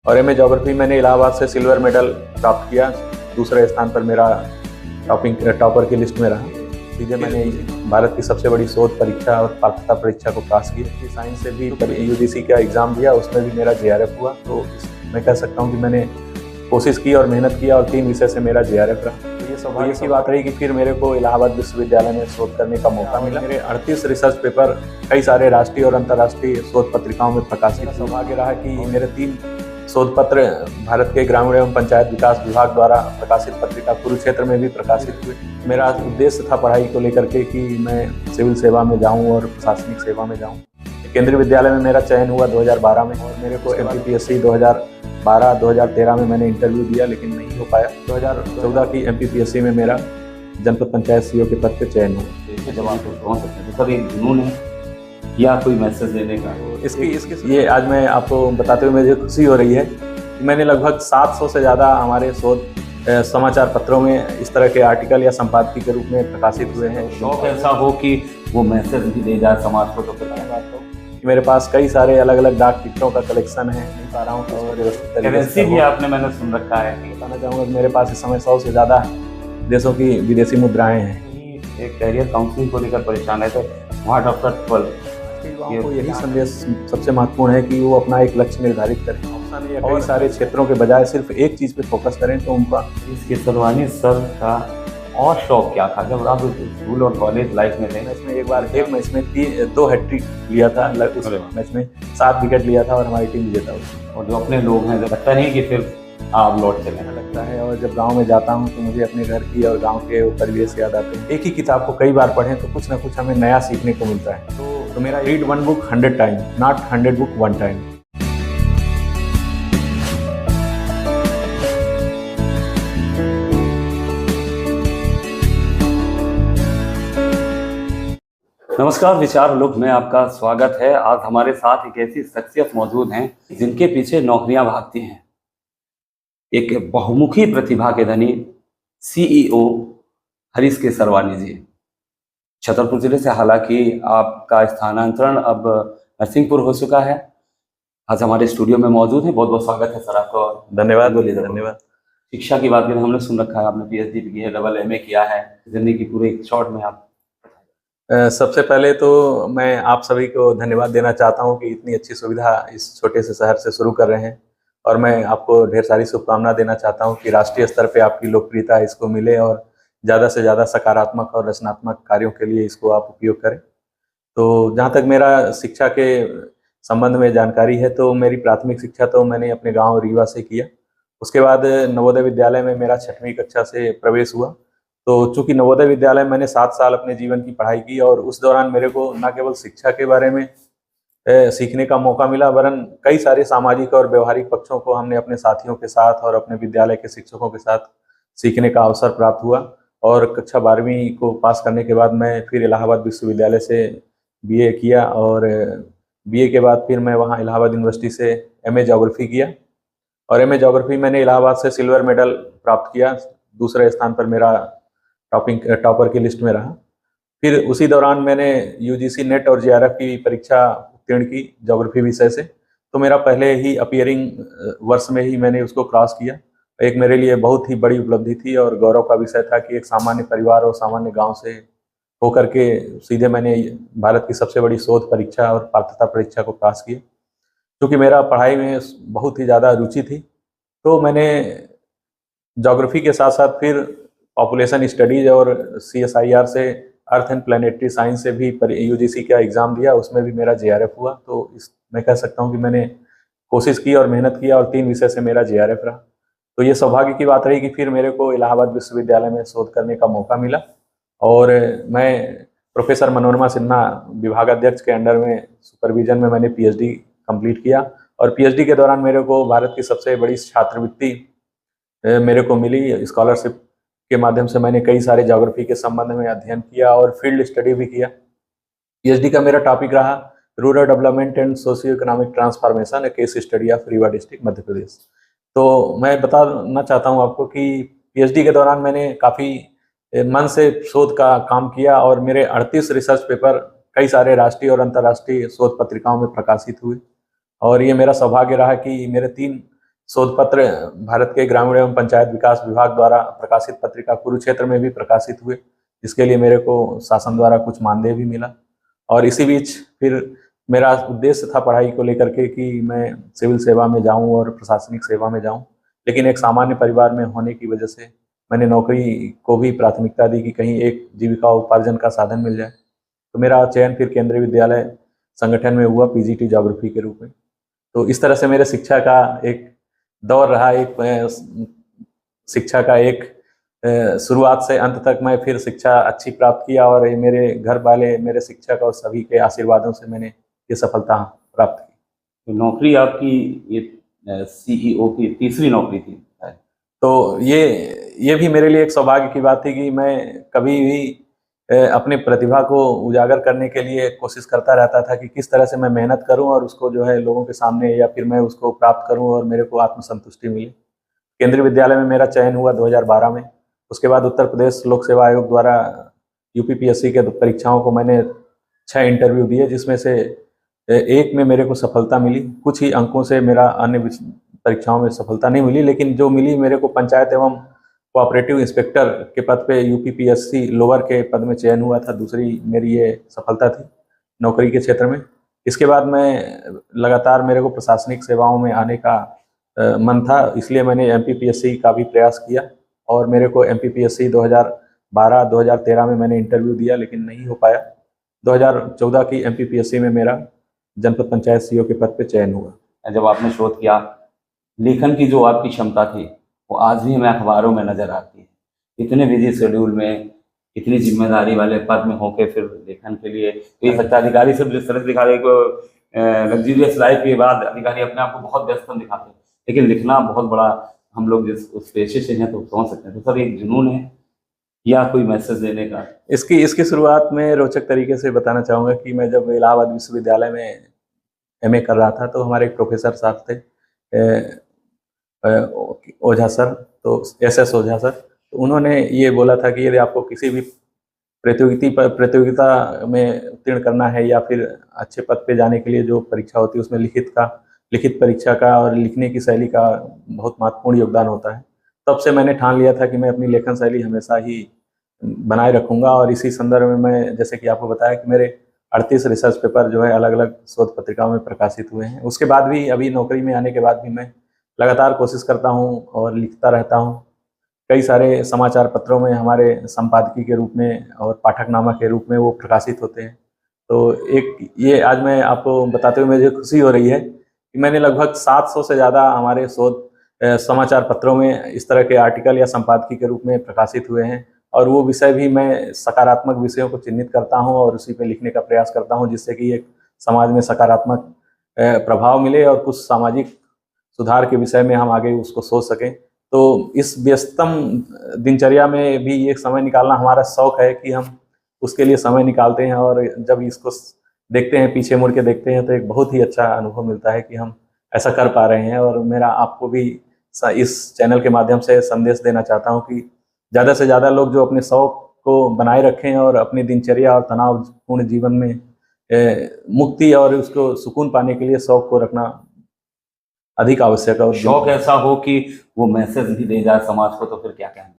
और MA geography मैंने इलाहाबाद से सिल्वर मेडल प्राप्त किया। दूसरे स्थान पर मेरा टॉपर की लिस्ट में रहा। सीधे मैंने भारत की सबसे बड़ी शोध परीक्षा और पात्रता परीक्षा को पास किया। साइंस से भी यूजीसी का एग्ज़ाम दिया, उसमें भी मेरा जेआरएफ हुआ। तो मैं कह सकता हूँ कि मैंने कोशिश की और मेहनत किया और 3 विषय से मेरा जेआरएफ रहा। तो ये सौभाग्य की बात रही कि फिर मेरे को इलाहाबाद विश्वविद्यालय में शोध करने का मौका मिला। मेरे 38 रिसर्च पेपर कई सारे राष्ट्रीय और अंतर्राष्ट्रीय शोध पत्रिकाओं में प्रकाशित। सौभाग्य रहा कि मेरे 3 शोध पत्र भारत के ग्रामीण एवं पंचायत विकास विभाग द्वारा प्रकाशित पत्रिका कुरुक्षेत्र में भी प्रकाशित हुए। मेरा उद्देश्य था पढ़ाई को लेकर के कि मैं सिविल सेवा में जाऊं और प्रशासनिक सेवा में जाऊं। केंद्रीय विद्यालय में मेरा चयन हुआ 2012 में और मेरे को एमपीपीएससी 2012-2013 में मैंने इंटरव्यू दिया, लेकिन नहीं हो पाया। 2014 की एमपीपीएससी में मेरा जनपद पंचायत सीईओ के पद पर चयन हुआ। जब आप पहुँच सकते हैं सर, एक जुनून है या कोई मैसेज देने का? इसकी ये आज मैं आपको बताते हुए मुझे खुशी हो रही है कि मैंने लगभग 700 से ज़्यादा हमारे शोध समाचार पत्रों में इस तरह के आर्टिकल या संपादकीय के रूप में प्रकाशित हुए हैं। शौक ऐसा हो कि वो मैसेज भी दे जाए समाज को, तो फिर क्या बात हो? मेरे पास कई सारे अलग अलग डाक टिकटों का कलेक्शन है, नहीं पा रहा हूँ करेंसी भी आपने मैंने सुन रखा है। बताना चाहूँगा कि मेरे पास इस समय 100 से ज़्यादा देशों की विदेशी मुद्राएं हैं। एक कैरियर काउंसलिंग को लेकर परेशान है, तो व्हाट आफ्टर 12 को यही संदेश सबसे महत्वपूर्ण है कि वो अपना एक लक्ष्य निर्धारित करें और कई सारे क्षेत्रों के बजाय सिर्फ एक चीज़ पे फोकस करें। तो उनका इसके सरवानी सर का और शौक क्या था जब आप स्कूल और कॉलेज लाइफ में थे? मैच में एक मैच में 2 हैट्रिक लिया था। उस मैच में 7 विकेट लिया था और हमारी टीम विजेता हुई। और जो अपने लोग हैं, लगता नहीं कि फिर आप लौट चले लगता है। और जब गांव में जाता हूं तो मुझे अपने घर की और गांव के परिवेश याद आते हैं। एक ही किताब को कई बार पढ़ें तो कुछ ना कुछ हमें नया सीखने को मिलता है। तो मेरा read 1 book 100 time, not 100 book 1 time. नमस्कार विचार लोग में आपका स्वागत है। आज हमारे साथ एक ऐसी शख्सियत मौजूद हैं जिनके पीछे नौकरियां भागती हैं। एक बहुमुखी प्रतिभा के धनी सीईओ हरीश के सरवानी जी, छतरपुर जिले से। हालांकि आपका स्थानांतरण अब नरसिंहपुर हो चुका है। आज हमारे स्टूडियो में मौजूद हैं। बहुत बहुत स्वागत है सर आपका। धन्यवाद। बोलिए। धन्यवाद। शिक्षा की बात करें, हमने सुन रखा है आपने पीएचडी की है, डबल एमए किया है। जिंदगी की पूरे एक शॉर्ट में आप सबसे पहले तो मैं आप सभी को धन्यवाद देना चाहता हूं कि इतनी अच्छी सुविधा इस छोटे से शहर से शुरू कर रहे हैं। और मैं आपको ढेर सारी शुभकामना देना चाहता हूं कि राष्ट्रीय स्तर पे आपकी लोकप्रियता इसको मिले और ज़्यादा से ज़्यादा सकारात्मक और रचनात्मक कार्यों के लिए इसको आप उपयोग करें। तो जहाँ तक मेरा शिक्षा के संबंध में जानकारी है, तो मेरी प्राथमिक शिक्षा तो मैंने अपने गाँव रीवा से किया। उसके बाद नवोदय विद्यालय में मेरा 6वीं कक्षा से प्रवेश हुआ। तो चूंकि नवोदय विद्यालय मैंने 7 साल अपने जीवन की पढ़ाई की और उस दौरान मेरे को न केवल शिक्षा के बारे में सीखने का मौका मिला, वरन कई सारे सामाजिक और व्यवहारिक पक्षों को हमने अपने साथियों के साथ और अपने विद्यालय के शिक्षकों के साथ सीखने का अवसर प्राप्त हुआ। और कक्षा 12वीं को पास करने के बाद मैं फिर इलाहाबाद विश्वविद्यालय से बीए किया और बीए के बाद फिर मैं वहाँ इलाहाबाद यूनिवर्सिटी से एमए ज्योग्राफी किया। और एमए ज्योग्राफी मैंने इलाहाबाद से सिल्वर मेडल प्राप्त किया। दूसरे स्थान पर मेरा टॉपर की लिस्ट में रहा। फिर उसी दौरान मैंने यूजीसी नेट और जेआरएफ की परीक्षा उत्तीर्ण की ज्योग्राफी विषय से। तो मेरा पहले ही अपीयरिंग वर्ष में ही मैंने उसको क्रॉस किया। एक मेरे लिए बहुत ही बड़ी उपलब्धि थी और गौरव का विषय था कि एक सामान्य परिवार और सामान्य गांव से होकर के सीधे मैंने भारत की सबसे बड़ी शोध परीक्षा और पात्रता परीक्षा को पास किया। क्योंकि मेरा पढ़ाई में बहुत ही ज़्यादा रुचि थी, तो मैंने ज्योग्राफी के साथ साथ फिर पॉपुलेशन स्टडीज और CSIR से अर्थ एंड प्लानिटरी साइंस से भी यूजीसी का एग्ज़ाम दिया। उसमें भी मेरा जेआरएफ हुआ। तो मैं कह सकता हूँ कि मैंने कोशिश की और मेहनत किया और 3 विषय से मेरा जेआरएफ रहा। तो ये सौभाग्य की बात रही कि फिर मेरे को इलाहाबाद विश्वविद्यालय में शोध करने का मौका मिला। और मैं प्रोफेसर मनोरमा सिन्हा विभागाध्यक्ष के अंडर में सुपरविजन में मैंने PhD कंप्लीट किया। और PhD के दौरान मेरे को भारत की सबसे बड़ी छात्रवृत्ति मेरे को मिली। स्कॉलरशिप के माध्यम से मैंने कई सारे ज्योग्राफी के संबंध में अध्ययन किया और फील्ड स्टडी भी किया। PhD का मेरा टॉपिक रहा rural development and socio economic transformation, a case study of Rewa district Madhya Pradesh. तो मैं बताना चाहता हूँ आपको कि PhD के दौरान मैंने काफ़ी मन से शोध का काम किया और मेरे 38 रिसर्च पेपर कई सारे राष्ट्रीय और अंतर्राष्ट्रीय शोध पत्रिकाओं में प्रकाशित हुए। और ये मेरा सौभाग्य रहा कि मेरे 3 शोध पत्र भारत के ग्रामीण एवं पंचायत विकास विभाग द्वारा प्रकाशित पत्रिका कुरुक्षेत्र में भी प्रकाशित हुए, जिसके लिए मेरे को शासन द्वारा कुछ मानदेय भी मिला। और इसी बीच फिर मेरा उद्देश्य था पढ़ाई को लेकर के कि मैं सिविल सेवा में जाऊं और प्रशासनिक सेवा में जाऊं, लेकिन एक सामान्य परिवार में होने की वजह से मैंने नौकरी को भी प्राथमिकता दी कि कहीं एक जीविका उपार्जन का साधन मिल जाए। तो मेरा चयन फिर केंद्रीय विद्यालय संगठन में हुआ पीजीटी ज्योग्राफी के रूप में। तो इस तरह से मेरे शिक्षा का एक दौर रहा, एक शिक्षा का एक शुरुआत से अंत तक मैं फिर शिक्षा अच्छी प्राप्त किया और ये मेरे घर वाले, मेरे शिक्षक और सभी के आशीर्वादों से मैंने ये सफलता प्राप्त की। तो नौकरी आपकी ये सीईओ की तीसरी नौकरी थी। तो ये भी मेरे लिए एक सौभाग्य की बात थी कि मैं कभी भी अपने प्रतिभा को उजागर करने के लिए कोशिश करता रहता था कि किस तरह से मैं मेहनत करूं और उसको जो है लोगों के सामने या फिर मैं उसको प्राप्त करूं और मेरे को आत्मसंतुष्टि मिले। केंद्रीय विद्यालय में मेरा चयन हुआ 2012 में। उसके बाद उत्तर प्रदेश लोक सेवा आयोग द्वारा यूपीपीएससी के परीक्षाओं को मैंने 6 इंटरव्यू दिए, जिसमें से एक में मेरे को सफलता मिली। कुछ ही अंकों से मेरा अन्य परीक्षाओं में सफलता नहीं मिली, लेकिन जो मिली मेरे को पंचायत एवं कोऑपरेटिव इंस्पेक्टर के पद पे यूपीपीएससी लोअर के पद में चयन हुआ था। दूसरी मेरी ये सफलता थी नौकरी के क्षेत्र में। इसके बाद मैं लगातार मेरे को प्रशासनिक सेवाओं में आने का मन था, इसलिए मैंने एमपीपीएससी का भी प्रयास किया और मेरे को एमपीपीएससी 2012-2013 में मैंने इंटरव्यू दिया, लेकिन नहीं हो पाया। 2014 की एमपीपीएससी में मेरा जनपद पंचायत सीईओ के पद पे चयन हुआ। जब आपने शोध किया, लेखन की जो आपकी क्षमता थी वो आज भी हमें अखबारों में नजर आती है। इतने बिजी शेड्यूल में, इतनी जिम्मेदारी वाले पद में होके फिर लेखन के लिए ये सकता अधिकारी सिर्फ जिस तरह से दिखा रहे को लग्जरियस लाइफ के बाद अधिकारी अपने आप को बहुत व्यस्त दिखाते हैं, लेकिन लिखना बहुत बड़ा, हम लोग जिस उस पेशे से हैं तो समझ सकते हैं। तो सर एक जुनून है या कोई मैसेज देने का? इसकी शुरुआत में रोचक तरीके से बताना चाहूँगा कि मैं जब इलाहाबाद विश्वविद्यालय में एमए कर रहा था तो हमारे एक प्रोफेसर साहब थे ओझा सर, तो एसएस ओझा सर। तो उन्होंने ये बोला था कि यदि आपको किसी भी प्रतियोगिता में उत्तीर्ण करना है या फिर अच्छे पद पे जाने के लिए जो परीक्षा होती है उसमें लिखित परीक्षा का और लिखने की शैली का बहुत महत्वपूर्ण योगदान होता है। तब से मैंने ठान लिया था कि मैं अपनी लेखन शैली हमेशा ही बनाए रखूँगा। और इसी संदर्भ में मैं, जैसे कि आपको बताया कि मेरे 38 रिसर्च पेपर जो है अलग अलग शोध पत्रिकाओं में प्रकाशित हुए हैं। उसके बाद भी, अभी नौकरी में आने के बाद भी मैं लगातार कोशिश करता हूँ और लिखता रहता हूँ। कई सारे समाचार पत्रों में हमारे संपादकीय के रूप में और पाठकनामा के रूप में वो प्रकाशित होते हैं। तो एक ये आज मैं आपको बताते हुए मुझे खुशी हो रही है कि मैंने लगभग 700 से ज़्यादा हमारे शोध समाचार पत्रों में इस तरह के आर्टिकल या संपादकीय के रूप में प्रकाशित हुए हैं। और वो विषय भी मैं सकारात्मक विषयों को चिन्हित करता हूँ और उसी पे लिखने का प्रयास करता हूँ, जिससे कि एक समाज में सकारात्मक प्रभाव मिले और कुछ सामाजिक सुधार के विषय में हम आगे उसको सोच सकें। तो इस व्यस्तम दिनचर्या में भी एक समय निकालना हमारा शौक है कि हम उसके लिए समय निकालते हैं। और जब इसको देखते हैं, पीछे मुड़ के देखते हैं, तो एक बहुत ही अच्छा अनुभव मिलता है कि हम ऐसा कर पा रहे हैं। और मेरा आपको भी इस चैनल के माध्यम से संदेश देना चाहता हूँ कि ज़्यादा से ज़्यादा लोग जो अपने शौक को बनाए रखें और अपनी दिनचर्या और तनावपूर्ण जीवन में मुक्ति और उसको सुकून पाने के लिए शौक को रखना अधिक आवश्यक है। और शौक ऐसा हो कि वो मैसेज भी दे जाए समाज को, तो फिर क्या कहें।